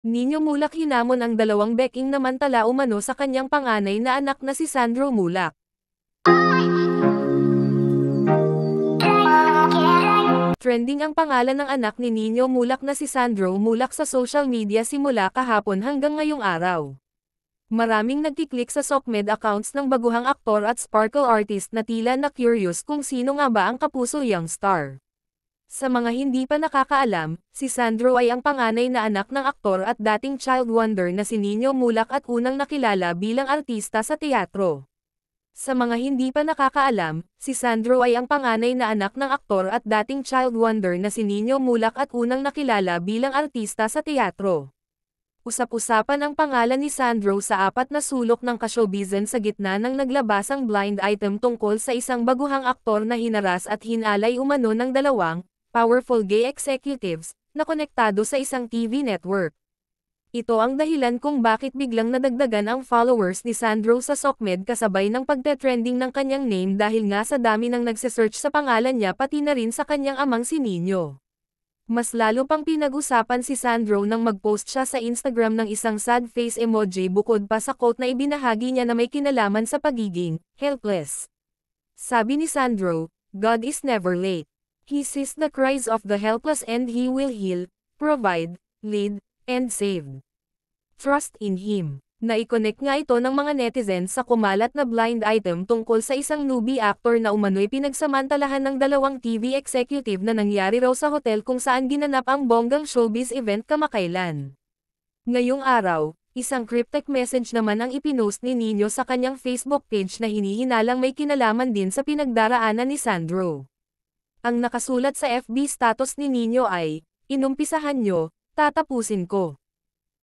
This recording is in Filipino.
Nino Mulak hinamon ang dalawang beking namantala umano sa kanyang panganay na anak na si Sandro Mulak. Trending ang pangalan ng anak ni Nino Mulak na si Sandro Mulak sa social media simula kahapon hanggang ngayong araw. Maraming nagkiklik sa SOCMED accounts ng baguhang aktor at sparkle artist na tila na curious kung sino nga ba ang kapuso young star. Sa mga hindi pa nakakaalam, si Sandro ay ang panganay na anak ng aktor at dating child wonder na si Nino Mulak at unang nakilala bilang artista sa teatro. Sa mga hindi pa nakakaalam, si Sandro ay ang panganay na anak ng aktor at dating child wonder na si Nino Mulak at unang nakilala bilang artista sa teatro. Usap-usapan ang pangalan ni Sandro sa apat na sulok ng ka-showbizan sa gitna ng naglabasang blind item tungkol sa isang baguhang aktor na hinaras at hinalay umano ng dalawang powerful gay executives na konektado sa isang TV network. Ito ang dahilan kung bakit biglang nadagdagan ang followers ni Sandro sa SOCMED kasabay ng pagte-trending ng kanyang name dahil nga sa dami ng nagsesearch sa pangalan niya pati na rin sa kanyang amang si Nino. Mas lalo pang pinag-usapan si Sandro nang mag-post siya sa Instagram ng isang sad face emoji bukod pa sa quote na ibinahagi niya na may kinalaman sa pagiging helpless. Sabi ni Sandro, "God is never late. He sees the cries of the helpless and He will heal, provide, lead, and save. Trust in Him." Naikonek nga ito ng mga netizens sa kumalat na blind item tungkol sa isang newbie actor na umano'y pinagsamantalahan ng dalawang TV executive na nangyari raw sa hotel kung saan ginanap ang bonggang showbiz event kamakailan. Ngayong araw, isang cryptic message naman ang ipinost ni Nino sa kanyang Facebook page na hinihinalang may kinalaman din sa pinagdaraanan ni Sandro. Ang nakasulat sa FB status ni Nino ay, "Inumpisahan nyo, tatapusin ko."